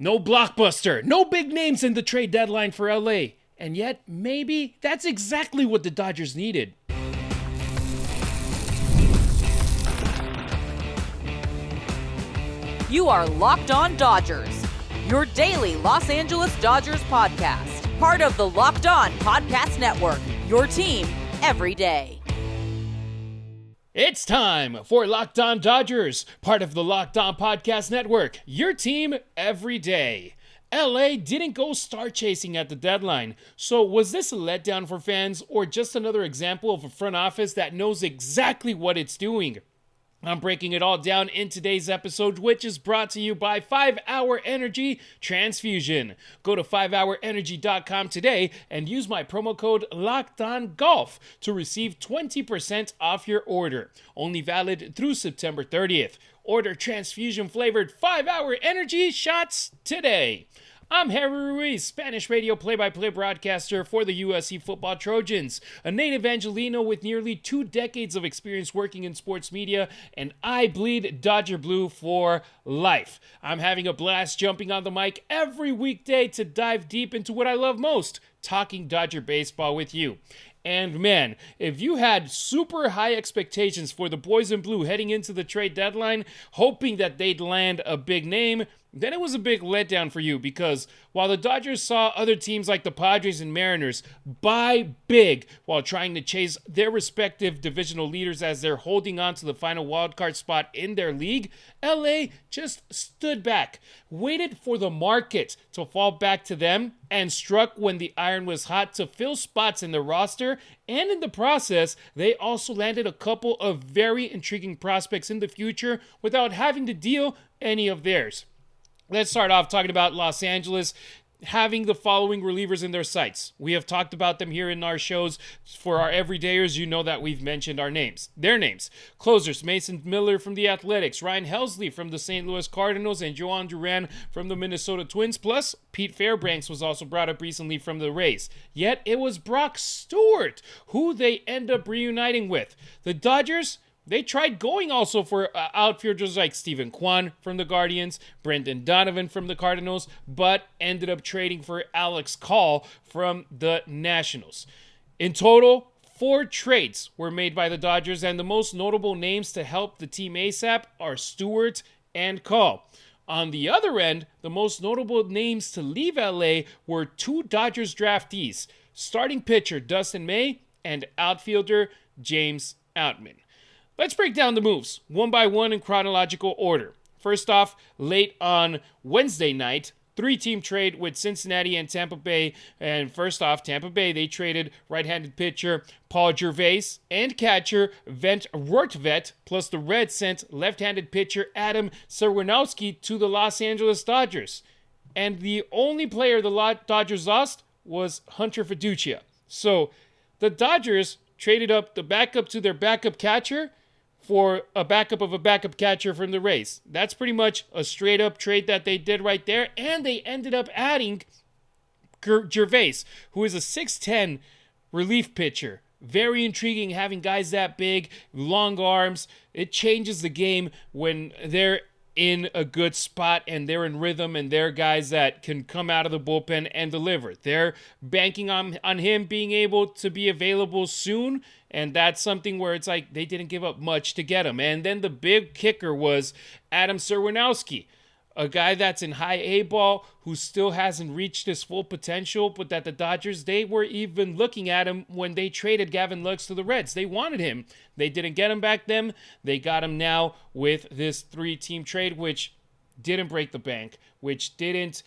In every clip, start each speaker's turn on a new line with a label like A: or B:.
A: No blockbuster, no big names in the trade deadline for LA. And yet, maybe that's exactly what the Dodgers needed.
B: You are Locked On Dodgers, your daily Los Angeles Dodgers podcast. Part of the Locked On Podcast Network, your team every day.
A: It's time for Locked On Dodgers, part of the Locked On Podcast Network, your team every day. LA didn't go star chasing at the deadline, so was this a letdown for fans or just another example of a front office that knows exactly what it's doing? I'm breaking it all down in today's episode, which is brought to you by 5-Hour Energy Transfusion. Go to 5hourenergy.com today and use my promo code LOCKEDONGOLF to receive 20% off your order. Only valid through September 30th. Order transfusion-flavored 5-Hour Energy shots today. I'm Harry Ruiz, Spanish radio play-by-play broadcaster for the USC Football Trojans, a native Angelino with nearly 2 decades of experience working in sports media, and I bleed Dodger Blue for life. I'm having a blast jumping on the mic every weekday to dive deep into what I love most, talking Dodger baseball with you. And man, if you had super high expectations for the boys in blue heading into the trade deadline, hoping that they'd land a big name, then it was a big letdown for you, because while the Dodgers saw other teams like the Padres and Mariners buy big while trying to chase their respective divisional leaders as they're holding on to the final wildcard spot in their league, LA just stood back, waited for the market to fall back to them, and struck when the iron was hot to fill spots in the roster, and in the process, they also landed a couple of very intriguing prospects in the future without having to deal any of theirs. Let's start off talking about Los Angeles having the following relievers in their sights. We have talked about them here in our shows. For our everydayers, you know that we've mentioned their names. Closers, Mason Miller from the Athletics, Ryan Helsley from the St. Louis Cardinals, and Joan Duran from the Minnesota Twins. Plus, Pete Fairbanks was also brought up recently from the Rays. Yet, it was Brock Stewart who they end up reuniting with. The Dodgers, they tried going also for outfielders like Steven Kwan from the Guardians, Brendan Donovan from the Cardinals, but ended up trading for Alex Call from the Nationals. In total, 4 trades were made by the Dodgers, and the most notable names to help the team ASAP are Stewart and Call. On the other end, the most notable names to leave LA were 2 Dodgers draftees, starting pitcher Dustin May and outfielder James Outman. Let's break down the moves, one by one in chronological order. First off, late on Wednesday night, 3-team trade with Cincinnati and Tampa Bay. And first off, Tampa Bay, they traded right-handed pitcher Paul Gervais and catcher Vent Rortvedt, plus the Reds sent left-handed pitcher Adam Serwinowski to the Los Angeles Dodgers. And the only player the Dodgers lost was Hunter Fiducia. So the Dodgers traded up the backup to their backup catcher for a backup of a backup catcher from the Rays. That's pretty much a straight-up trade that they did right there, and they ended up adding Gervais, who is a 6'10 relief pitcher. Very intriguing having guys that big, long arms. It changes the game when they're in a good spot and they're in rhythm and they're guys that can come out of the bullpen and deliver. They're banking on him being able to be available soon, and that's something where it's like they didn't give up much to get him. And then the big kicker was Adam Serwinowski, a guy that's in high A ball who still hasn't reached his full potential, but that the Dodgers, they were even looking at him when they traded Gavin Lux to the Reds. They wanted him. They didn't get him back then. They got him now with this 3-team trade, which didn't break the bank, which didn't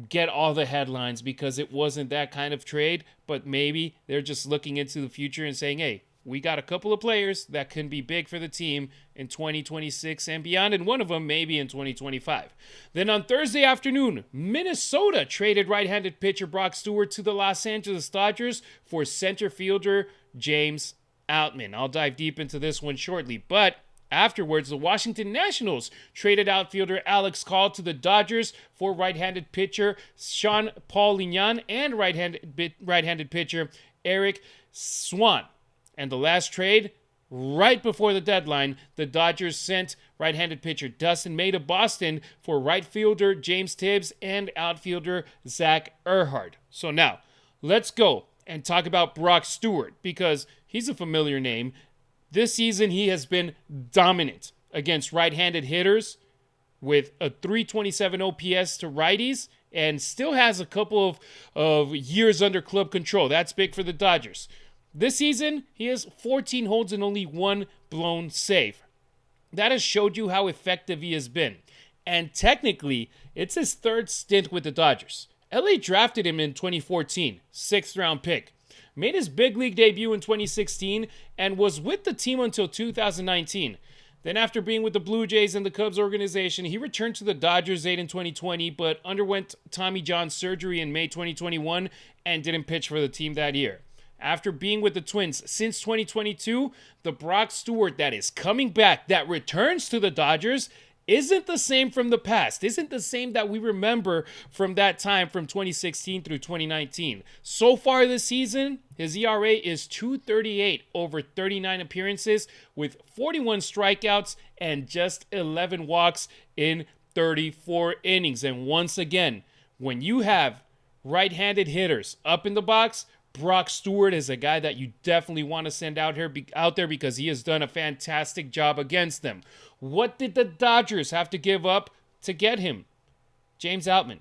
A: get all the headlines because it wasn't that kind of trade, but maybe they're just looking into the future and saying, hey, we got a couple of players that can be big for the team in 2026 and beyond, and one of them maybe in 2025. Then on Thursday afternoon, Minnesota traded right-handed pitcher Brock Stewart to the Los Angeles Dodgers for center fielder James Outman. I'll dive deep into this one shortly, but afterwards, the Washington Nationals traded outfielder Alex Call to the Dodgers for right-handed pitcher Sean Paul Lignan and right-handed pitcher Eric Swan. And the last trade right before the deadline, the Dodgers sent right-handed pitcher Dustin May to Boston for right fielder James Tibbs and outfielder Zach Earhart. So now, let's go and talk about Brock Stewart, because he's a familiar name. This season, he has been dominant against right-handed hitters with a 327 OPS to righties, and still has a couple of years under club control. That's big for the Dodgers. This season, he has 14 holds and only one blown save. That has showed you how effective he has been. And technically, it's his third stint with the Dodgers. LA drafted him in 2014, 6th round pick. Made his big league debut in 2016 and was with the team until 2019. Then after being with the Blue Jays and the Cubs organization, he returned to the Dodgers late in 2020, but underwent Tommy John surgery in May 2021 and didn't pitch for the team that year. After being with the Twins since 2022, the Brock Stewart that is coming back, that returns to the Dodgers, isn't the same from the past, isn't the same that we remember from that time from 2016 through 2019. So far this season, his ERA is 2.38 over 39 appearances with 41 strikeouts and just 11 walks in 34 innings. And once again, when you have right-handed hitters up in the box, Brock Stewart is a guy that you definitely want to send out there because he has done a fantastic job against them. What did the Dodgers have to give up to get him? James Outman.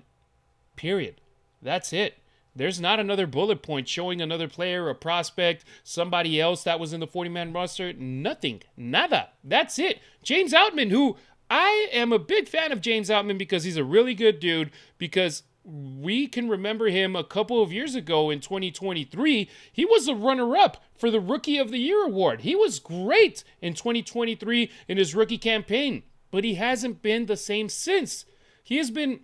A: Period. That's it. There's not another bullet point showing another player, a prospect, somebody else that was in the 40-man roster. Nothing. Nada. That's it. James Outman, who I am a big fan of James Outman because he's a really good dude, because we can remember him a couple of years ago in 2023. He was a runner-up for the Rookie of the Year award. He was great in 2023 in his rookie campaign, but he hasn't been the same since. He has been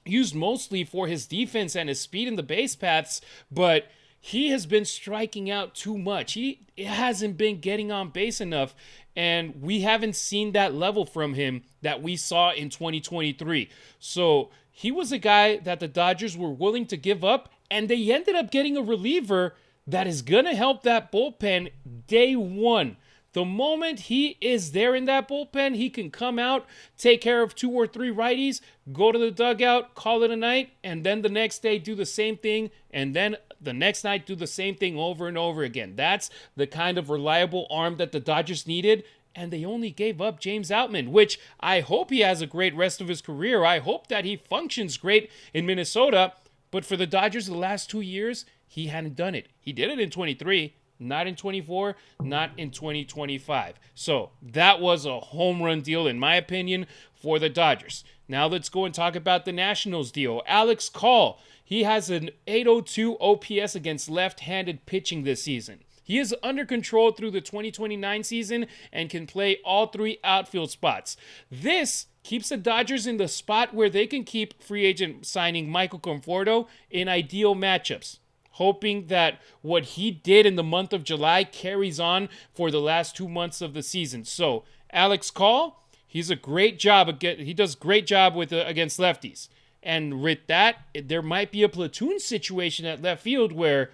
A: used mostly for his defense and his speed in the base paths, but he has been striking out too much. He hasn't been getting on base enough, and we haven't seen that level from him that we saw in 2023. So he was a guy that the Dodgers were willing to give up, and they ended up getting a reliever that is going to help that bullpen day one. The moment he is there in that bullpen, he can come out, take care of 2 or 3 righties, go to the dugout, call it a night, and then the next day do the same thing, and then the next night do the same thing over and over again. That's the kind of reliable arm that the Dodgers needed, and they only gave up James Outman, which I hope he has a great rest of his career. I hope that he functions great in Minnesota, but for the Dodgers the last 2 years, he hadn't done it. He did it in 23, not in 24, not in 2025. So that was a home run deal, in my opinion, for the Dodgers. Now let's go and talk about the Nationals deal. Alex Call, he has an 802 OPS against left-handed pitching this season. He is under control through the 2029 season and can play all 3 outfield spots. This keeps the Dodgers in the spot where they can keep free agent signing Michael Conforto in ideal matchups, hoping that what he did in the month of July carries on for the last 2 months of the season. So Alex Call, he does a great job with against lefties. And with that, there might be a platoon situation at left field where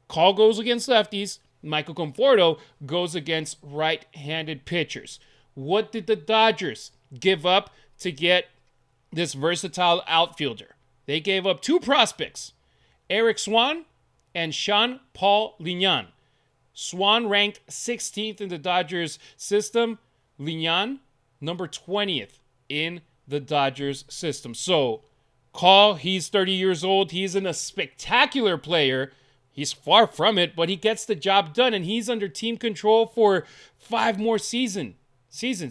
A: Call goes against lefties, Michael Conforto goes against right-handed pitchers. What did the Dodgers give up to get this versatile outfielder? They gave up 2 prospects, Eric Swan and Sean-Paul Lignan. Swan ranked 16th in the Dodgers system. Lignan, number 20th in the Dodgers system. So, Call, he's 30 years old. He's a spectacular player. He's far from it, but he gets the job done, and he's under team control for 5 more seasons.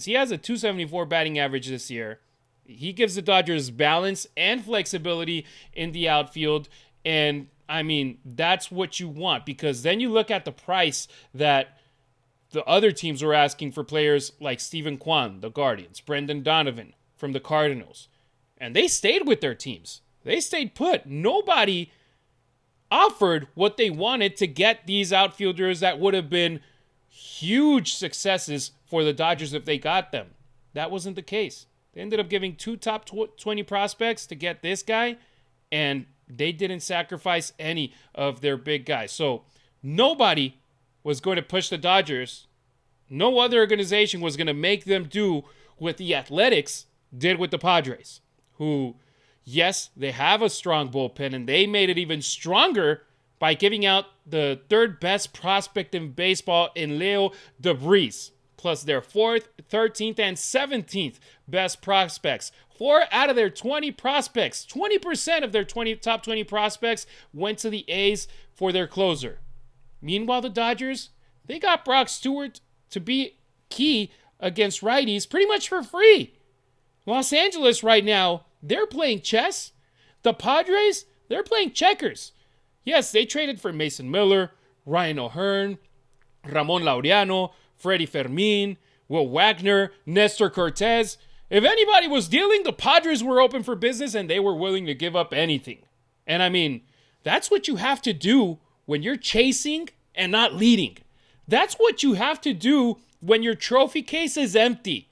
A: He has a 274 batting average this year. He gives the Dodgers balance and flexibility in the outfield, and I mean, that's what you want, because then you look at the price that the other teams were asking for players like Stephen Kwan, the Guardians, Brendan Donovan from the Cardinals, and they stayed with their teams. They stayed put. Nobody offered what they wanted to get these outfielders that would have been huge successes for the Dodgers if they got them. That wasn't the case. They ended up giving 2 top 20 prospects to get this guy, and they didn't sacrifice any of their big guys. So nobody was going to push the Dodgers No other organization was going to make them do what the Athletics did with the Padres, who, yes, they have a strong bullpen, and they made it even stronger by giving out the third best prospect in baseball in Leo Debris, plus their 4th, 13th, and 17th best prospects. 4 out of their 20 prospects, 20% of their top 20 prospects went to the A's for their closer. Meanwhile, the Dodgers, they got Brock Stewart to be key against righties pretty much for free. Los Angeles right now, they're playing chess. The Padres, they're playing checkers. Yes, they traded for Mason Miller, Ryan O'Hearn, Ramon Laureano, Freddie Fermin, Will Wagner, Nestor Cortez. If anybody was dealing, the Padres were open for business and they were willing to give up anything. And I mean, that's what you have to do when you're chasing and not leading. That's what you have to do when your trophy case is empty.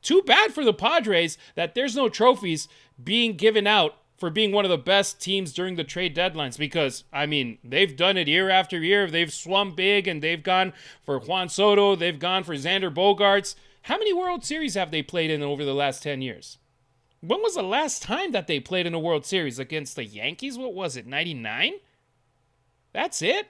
A: Too bad for the Padres that there's no trophies being given out for being one of the best teams during the trade deadlines, because, I mean, they've done it year after year. They've swum big and they've gone for Juan Soto. They've gone for Xander Bogaerts. How many World Series have they played in over the last 10 years? When was the last time that they played in a World Series? Against the Yankees? What was it, 99? That's it?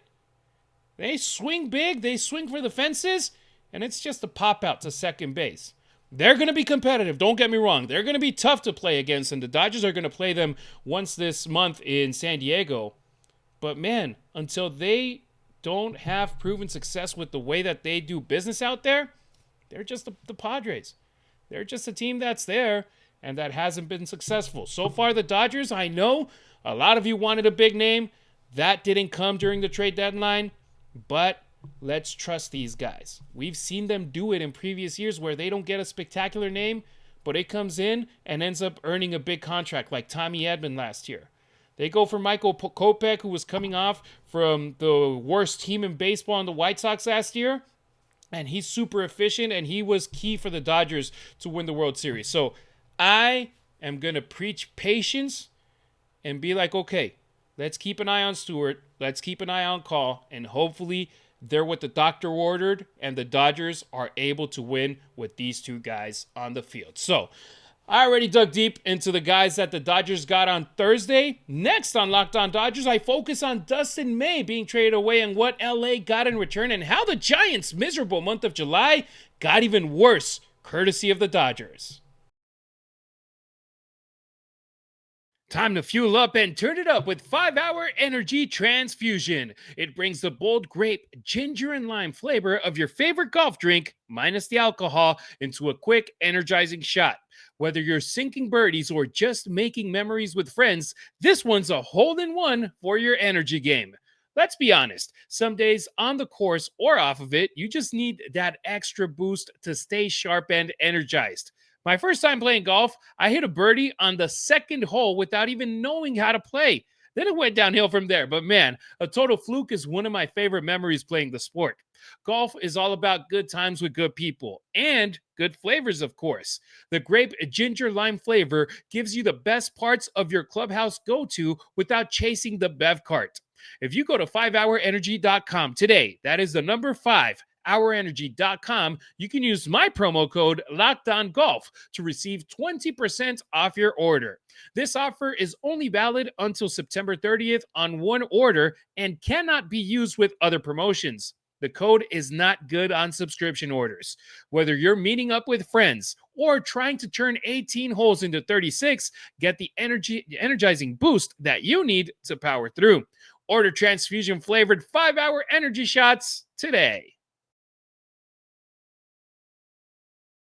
A: They swing big, they swing for the fences, and it's just a pop-out to second base. They're going to be competitive, don't get me wrong. They're going to be tough to play against, and the Dodgers are going to play them once this month in San Diego. But man, until they don't have proven success with the way that they do business out there, they're just the Padres. They're just a team that's there and that hasn't been successful. So far, the Dodgers, I know a lot of you wanted a big name. That didn't come during the trade deadline, but let's trust these guys. We've seen them do it in previous years where they don't get a spectacular name, but it comes in and ends up earning a big contract like Tommy Edman last year. They go for Michael Kopech, who was coming off from the worst team in baseball in the White Sox last year, and he's super efficient, and he was key for the Dodgers to win the World Series. So I am going to preach patience and be like, okay, let's keep an eye on Stewart, let's keep an eye on Call, and hopefully they're what the doctor ordered, and the Dodgers are able to win with these two guys on the field. So, I already dug deep into the guys that the Dodgers got on Thursday. Next on Locked On Dodgers, I focus on Dustin May being traded away and what LA got in return, and how the Giants' miserable month of July got even worse, courtesy of the Dodgers. Time to fuel up and turn it up with 5-Hour Energy Transfusion. It brings the bold grape, ginger, and lime flavor of your favorite golf drink, minus the alcohol, into a quick, energizing shot. Whether you're sinking birdies or just making memories with friends, this one's a hole-in-one for your energy game. Let's be honest, some days on the course or off of it, you just need that extra boost to stay sharp and energized. My first time playing golf, I hit a birdie on the second hole without even knowing how to play. Then it went downhill from there. But man, a total fluke is one of my favorite memories playing the sport. Golf is all about good times with good people and good flavors, of course. The grape ginger lime flavor gives you the best parts of your clubhouse go-to without chasing the bev cart. If you go to 5hourenergy.com today, that is the number 5, hourenergy.com, you can use my promo code LOCKEDONGOLF to receive 20% off your order. This offer is only valid until September 30th on one order and cannot be used with other promotions. The code is not good on subscription orders. Whether you're meeting up with friends or trying to turn 18 holes into 36, get the energizing boost that you need to power through. Order transfusion-flavored 5-Hour Energy shots today.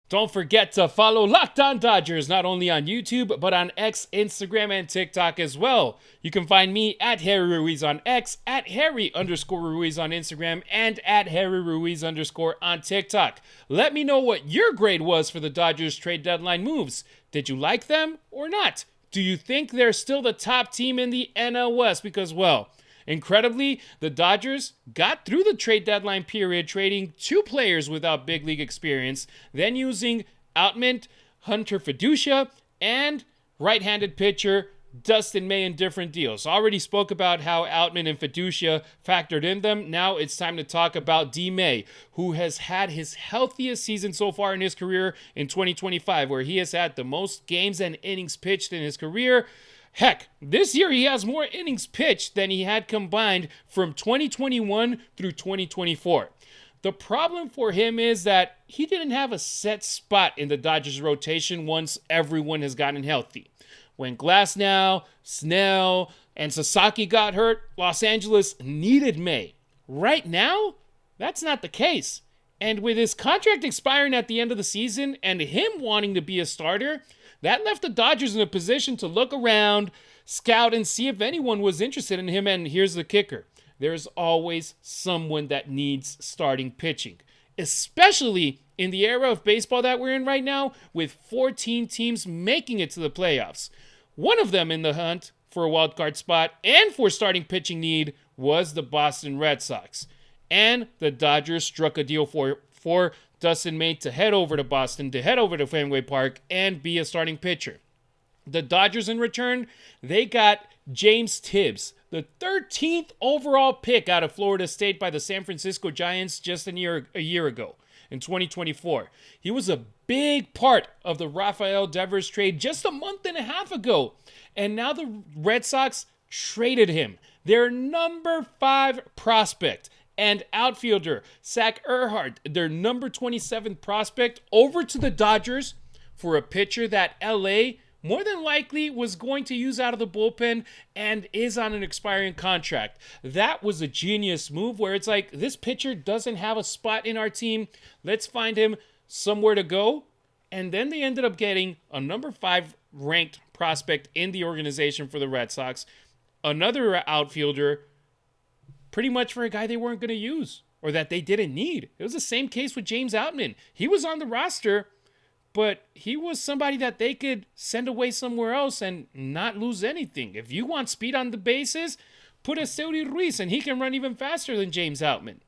A: Don't forget to follow Locked On Dodgers, not only on YouTube, but on X, Instagram, and TikTok as well. You can find me at Harry Ruiz on X, at Harry_Ruiz on Instagram, and at Harry Ruiz_ on TikTok. Let me know what your grade was for the Dodgers trade deadline moves. Did you like them or not? Do you think they're still the top team in the NL West? Because, well, incredibly, the Dodgers got through the trade deadline period trading 2 players without big league experience, then using Outman, Hunter Fiducia, and right-handed pitcher Dustin May in different deals. Already spoke about how Outman and Fiducia factored in them. Now it's time to talk about D. May, who has had his healthiest season so far in his career in 2025, where he has had the most games and innings pitched in his career. Heck, this year he has more innings pitched than he had combined from 2021 through 2024. The problem for him is that he didn't have a set spot in the Dodgers rotation once everyone has gotten healthy. When Glasnow, Snell, and Sasaki got hurt, Los Angeles needed May. Right now, that's not the case. And with his contract expiring at the end of the season and him wanting to be a starter, that left the Dodgers in a position to look around, scout, and see if anyone was interested in him. And here's the kicker. There's always someone that needs starting pitching, especially in the era of baseball that we're in right now, with 14 teams making it to the playoffs. One of them in the hunt for a wild card spot and for starting pitching need was the Boston Red Sox. And the Dodgers struck a deal for Dustin May to head over to Boston, to head over to Fenway Park and be a starting pitcher. The Dodgers, in return, they got James Tibbs, the 13th overall pick out of Florida State by the San Francisco Giants just a year ago in 2024. He was a big part of the Rafael Devers trade just a month and a half ago. And now the Red Sox traded him, their number 5 prospect and outfielder, Zach Earhart, their number 27 prospect, over to the Dodgers for a pitcher that LA more than likely was going to use out of the bullpen and is on an expiring contract. That was a genius move where it's like, this pitcher doesn't have a spot in our team. Let's find him somewhere to go. And then they ended up getting a number 5 ranked prospect in the organization for the Red Sox, another outfielder, pretty much for a guy they weren't going to use or that they didn't need. It was the same case with James Outman. He was on the roster, but he was somebody that they could send away somewhere else and not lose anything. If you want speed on the bases, put Esteury Ruiz, and he can run even faster than James Outman.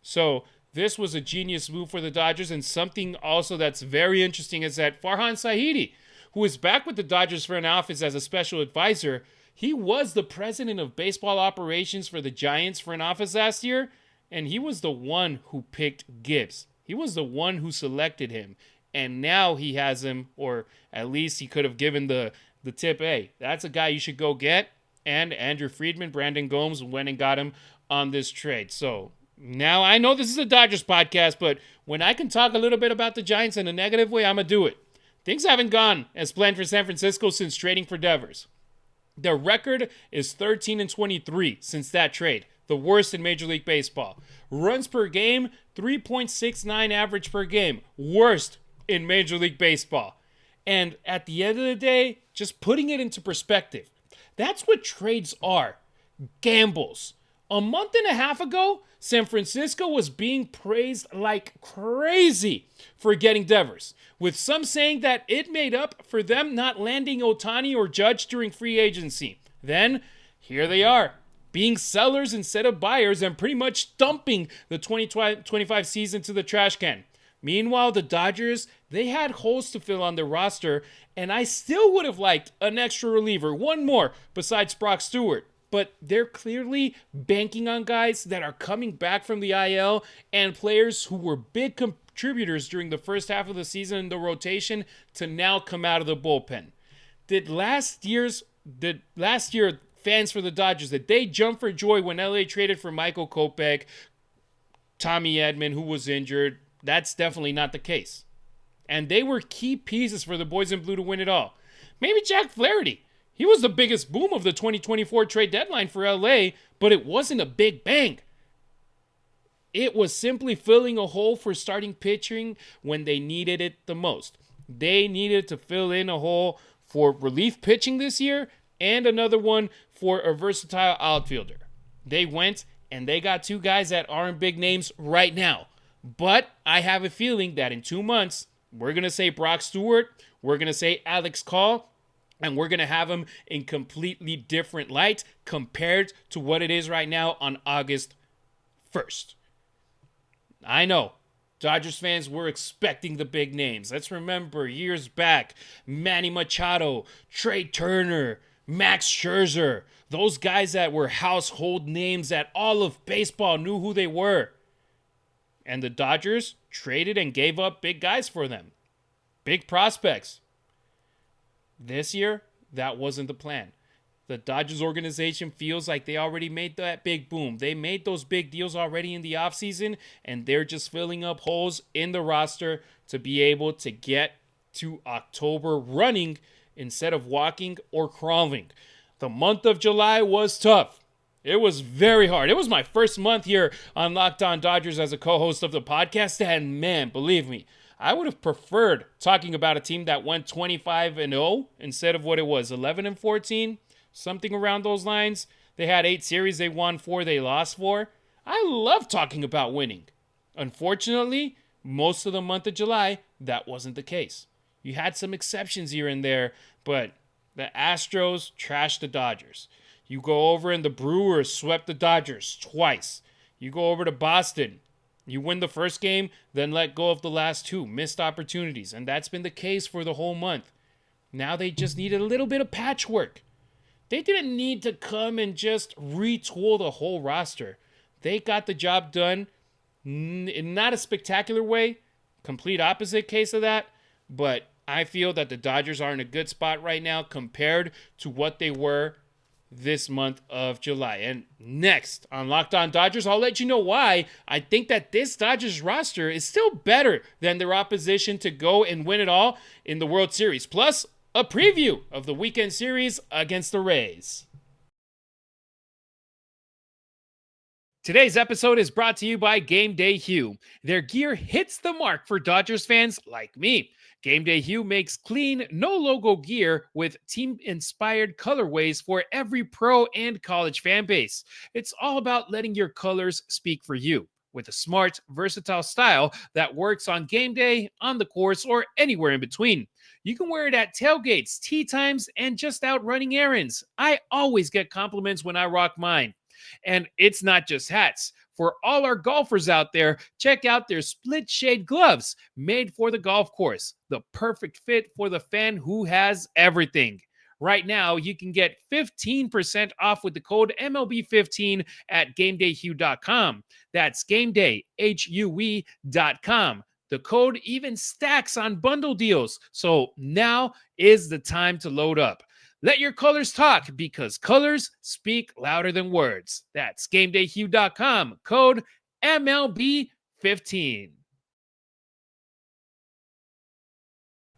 A: So this was a genius move for the Dodgers, and something also that's very interesting is that Farhan Zahidi, who is back with the Dodgers front office as a special advisor, he was the president of baseball operations for the Giants front office last year, and he was the one who picked Gibbs. He was the one who selected him. And now he has him, or at least he could have given the tip, hey, that's a guy you should go get. And Andrew Friedman, Brandon Gomes went and got him on this trade. So now I know this is a Dodgers podcast, but when I can talk a little bit about the Giants in a negative way, I'm going to do it. Things haven't gone as planned for San Francisco since trading for Devers. Their record is 13-23 since that trade, the worst in Major League Baseball. Runs per game, 3.69 average per game, worst in Major League Baseball. And at the end of the day, just putting it into perspective, that's what trades are. Gambles. A month and a half ago, San Francisco was being praised like crazy for getting Devers, with some saying that it made up for them not landing Ohtani or Judge during free agency. Then, here they are, being sellers instead of buyers and pretty much dumping the 2025 season to the trash can. Meanwhile, the Dodgers, they had holes to fill on their roster, and I still would have liked an extra reliever, one more, besides Brock Stewart. But they're clearly banking on guys that are coming back from the IL and players who were big contributors during the first half of the season in the rotation to now come out of the bullpen. Did last year fans for the Dodgers, did they jump for joy when LA traded for Michael Kopech, Tommy Edman, who was injured? That's definitely not the case. And they were key pieces for the boys in blue to win it all. Maybe Jack Flaherty. He was the biggest boom of the 2024 trade deadline for LA, but it wasn't a big bang. It was simply filling a hole for starting pitching when they needed it the most. They needed to fill in a hole for relief pitching this year and another one for a versatile outfielder. They went and they got 2 guys that aren't big names right now. But I have a feeling that in 2 months, we're going to say Brock Stewart, we're going to say Alex Call, and we're going to have them in completely different light compared to what it is right now on August 1st. I know, Dodgers fans were expecting the big names. Let's remember, years back, Manny Machado, Trey Turner, Max Scherzer, those guys that were household names that all of baseball knew who they were. And the Dodgers traded and gave up big guys for them. Big prospects. This year, that wasn't the plan. The Dodgers organization feels like they already made that big boom. They made those big deals already in the offseason, and they're just filling up holes in the roster to be able to get to October running instead of walking or crawling. The month of July was tough. It was very hard. It was my first month here on Locked On Dodgers as a co-host of the podcast, and man, believe me, I would have preferred talking about a team that went 25-0 instead of what it was, 11-14. Something around those lines. They had 8 series. They won 4. They lost 4. I love talking about winning. Unfortunately, most of the month of July, that wasn't the case. You had some exceptions here and there, but the Astros trashed the Dodgers. You go over and the Brewers swept the Dodgers twice. You go over to Boston. You win the first game, then let go of the last 2. Missed opportunities. And that's been the case for the whole month. Now they just need a little bit of patchwork. They didn't need to come and just retool the whole roster. They got the job done in not a spectacular way, complete opposite case of that, but I feel that the Dodgers are in a good spot right now compared to what they were this month of July. And next on Locked On Dodgers, I'll let you know why I think that this Dodgers roster is still better than their opposition to go and win it all in the World Series. Plus, a preview of the weekend series against the Rays. Today's episode is brought to you by Gameday Hue. Their gear hits the mark for Dodgers fans like me. Gameday Hue makes clean, no-logo gear with team-inspired colorways for every pro and college fan base. It's all about letting your colors speak for you, with a smart, versatile style that works on game day, on the course, or anywhere in between. You can wear it at tailgates, tee times, and just out running errands. I always get compliments when I rock mine. And it's not just hats. For all our golfers out there, check out their split shade gloves made for the golf course. The perfect fit for the fan who has everything. Right now, you can get 15% off with the code MLB15 at GamedayHue.com. That's GamedayHue.com. The code even stacks on bundle deals. So now is the time to load up. Let your colors talk because colors speak louder than words. That's GamedayHue.com. Code MLB15.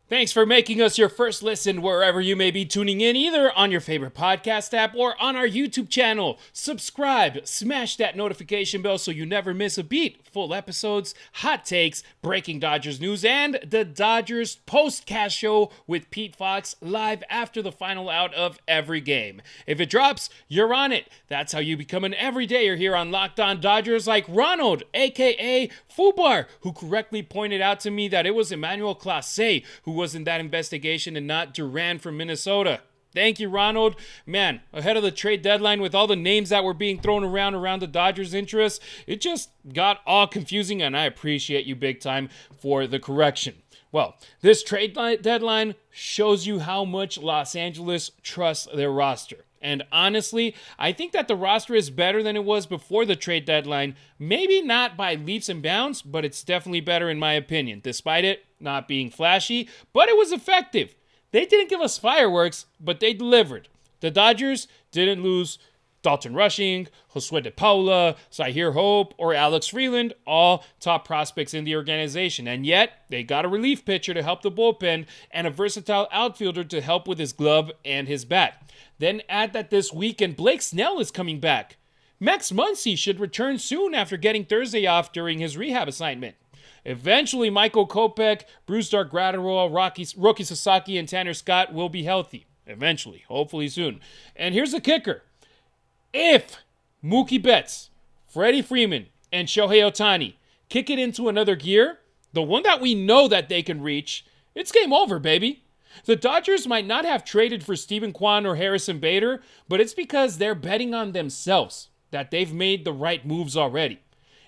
A: Thanks for making us your first listen wherever you may be tuning in, either on your favorite podcast app or on our YouTube channel. Subscribe, smash that notification bell so you never miss a beat. Full episodes, hot takes, breaking Dodgers news, and the Dodgers postcast show with Pete Fox live after the final out of every game. If it drops, you're on it. That's how you become an everydayer here on Locked On Dodgers, like Ronald, aka Fubar, who correctly pointed out to me that it was Emmanuel Clase who was in that investigation and not Duran from Minnesota. Thank you, Ronald. Man, ahead of the trade deadline with all the names that were being thrown around the Dodgers' interests, it just got all confusing, and I appreciate you big time for the correction. Well, this trade deadline shows you how much Los Angeles trusts their roster. And honestly, I think that the roster is better than it was before the trade deadline. Maybe not by leaps and bounds, but it's definitely better in my opinion, despite it not being flashy, but it was effective. They didn't give us fireworks, but they delivered. The Dodgers didn't lose Dalton Rushing, Josue De Paula, Zahir Hope, or Alex Freeland, all top prospects in the organization. And yet, they got a relief pitcher to help the bullpen and a versatile outfielder to help with his glove and his bat. Then add that this weekend, Blake Snell is coming back. Max Muncy should return soon after getting Thursday off during his rehab assignment. Eventually, Michael Kopech, Brusdar Graterol, Roki Sasaki, and Tanner Scott will be healthy. Eventually, hopefully soon. And here's the kicker. If Mookie Betts, Freddie Freeman, and Shohei Ohtani kick it into another gear, the one that we know that they can reach, it's game over, baby. The Dodgers might not have traded for Steven Kwan or Harrison Bader, but it's because they're betting on themselves, that they've made the right moves already.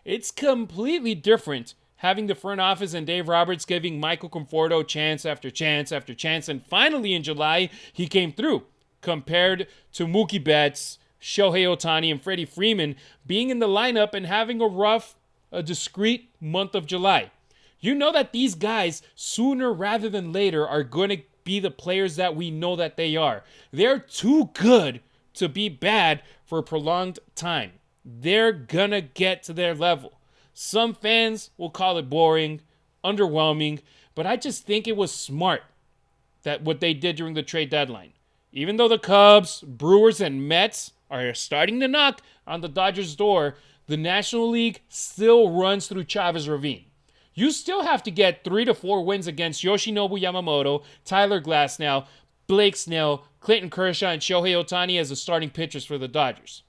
A: It's completely different having the front office and Dave Roberts giving Michael Conforto chance after chance after chance, and finally in July, he came through. compared to Mookie Betts, Shohei Ohtani, and Freddie Freeman being in the lineup and having a discrete month of July. You know that these guys, sooner rather than later, are going to be the players that we know that they are. They're too good to be bad for a prolonged time. They're going to get to their level. Some fans will call it boring, underwhelming, but I just think it was smart that what they did during the trade deadline. Even though the Cubs, Brewers, and Mets are starting to knock on the Dodgers' door, the National League still runs through Chavez Ravine. You still have to get 3 to 4 wins against Yoshinobu Yamamoto, Tyler Glasnow, Blake Snell, Clayton Kershaw, and Shohei Ohtani as the starting pitchers for the Dodgers.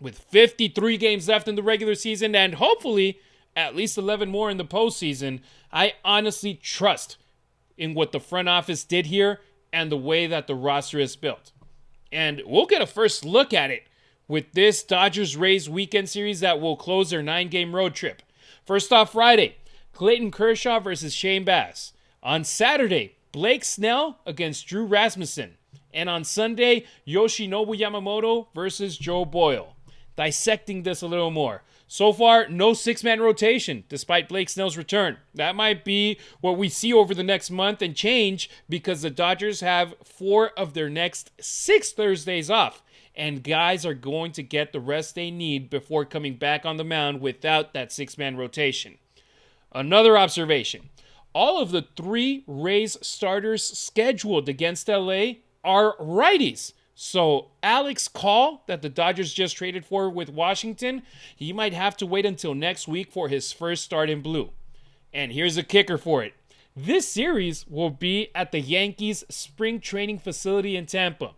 A: With 53 games left in the regular season and hopefully at least 11 more in the postseason, I honestly trust in what the front office did here and the way that the roster is built. And we'll get a first look at it with this Dodgers-Rays weekend series that will close their 9-game road trip. First off, Friday, Clayton Kershaw versus Shane Bass. On Saturday, Blake Snell against Drew Rasmussen. And on Sunday, Yoshinobu Yamamoto versus Joe Boyle. Dissecting this a little more. So far, no 6-man rotation, despite Blake Snell's return. That might be what we see over the next month and change because the Dodgers have 4 of their next 6 Thursdays off. And guys are going to get the rest they need before coming back on the mound without that 6-man rotation. Another observation. All of the 3 Rays starters scheduled against LA are righties. So Alex Call, that the Dodgers just traded for with Washington, he might have to wait until next week for his first start in blue. And here's a kicker for it. This series will be at the Yankees spring training facility in Tampa.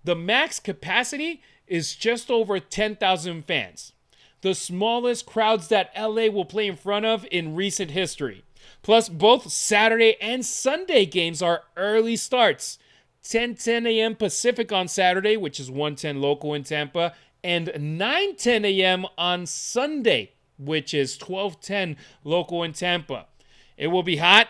A: The max capacity is just over 10,000 fans. The smallest crowds that LA will play in front of in recent history. Plus, both Saturday and Sunday games are early starts. 10:10 a.m. Pacific on Saturday, which is 1:10 local in Tampa, and 9:10 a.m. on Sunday, which is 12:10 local in Tampa. It will be hot.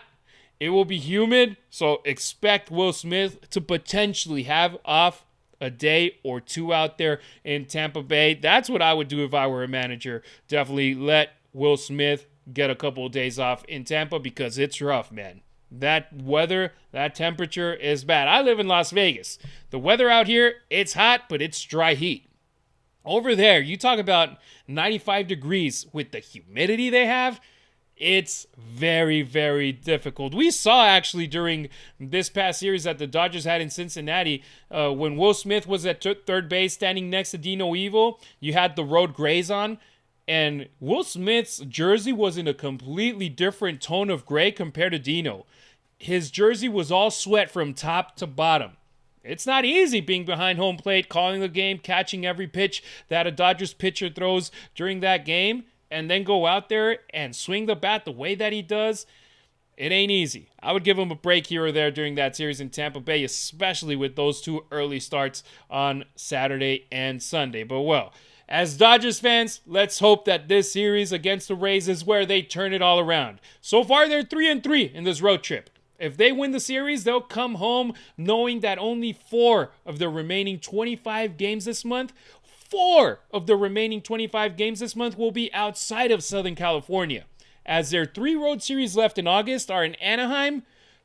A: It will be humid, so expect Will Smith to potentially have off a day or 2 out there in Tampa Bay. That's what I would do if I were a manager. Definitely let Will Smith get a couple of days off in Tampa because it's rough, man. That weather, that temperature is bad. I live in Las Vegas. The weather out here, it's hot, but it's dry heat. Over there, you talk about 95 degrees with the humidity they have. It's very, very difficult. We saw actually during this past series that the Dodgers had in Cincinnati, when Will Smith was at third base standing next to Dino Evil, you had the road grays on, and Will Smith's jersey was in a completely different tone of gray compared to Dino. His jersey was all sweat from top to bottom. It's not easy being behind home plate, calling the game, catching every pitch that a Dodgers pitcher throws during that game, and then go out there and swing the bat the way that he does. It ain't easy. I would give him a break here or there during that series in Tampa Bay, especially with those 2 early starts on Saturday and Sunday. But well, as Dodgers fans, let's hope that this series against the Rays is where they turn it all around. So far, they're 3-3 in this road trip. If they win the series, they'll come home knowing that only 4 of the remaining 25 games this month, 4 of the remaining 25 games this month will be outside of Southern California, as their 3 road series left in August are in Anaheim,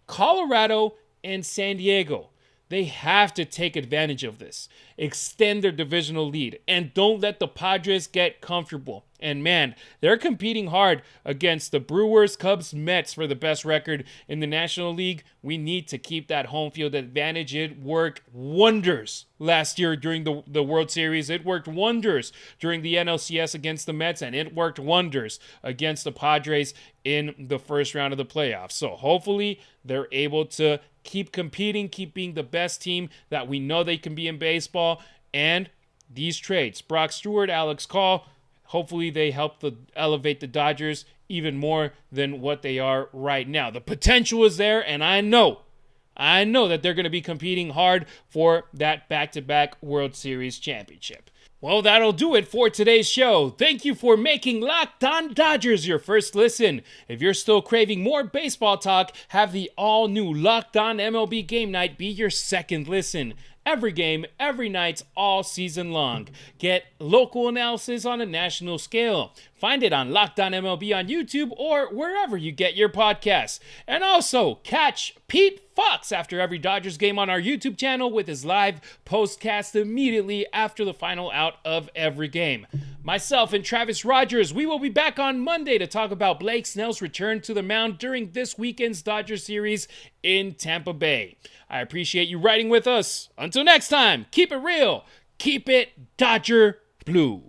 A: Colorado, and San Diego. They have to take advantage of this, extend their divisional lead, and don't let the Padres get comfortable. And man, they're competing hard against the Brewers, Cubs, Mets for the best record in the National League. We need to keep that home field advantage. It worked wonders last year during the World Series. It worked wonders during the NLCS against the Mets, and it worked wonders against the Padres in the first round of the playoffs. So hopefully they're able to keep competing, keep being the best team that we know they can be in baseball. And these trades, Brock Stewart, Alex Call, hopefully they help elevate the Dodgers even more than what they are right now. The potential is there, and I know that they're going to be competing hard for that back-to-back World Series championship. Well, that'll do it for today's show. Thank you for making Locked On Dodgers your first listen. If you're still craving more baseball talk, have the all-new Locked On MLB Game Night be your second listen. every game, every night, all season long. Get local analysis on a national scale. Find it on Locked On MLB on YouTube or wherever you get your podcasts. And also, catch Pete Fox after every Dodgers game on our YouTube channel with his live postcast immediately after the final out of every game. Myself and Travis Rogers, we will be back on Monday to talk about Blake Snell's return to the mound during this weekend's Dodgers series in Tampa Bay. I appreciate you riding with us. Until next time, keep it real, keep it Dodger Blue.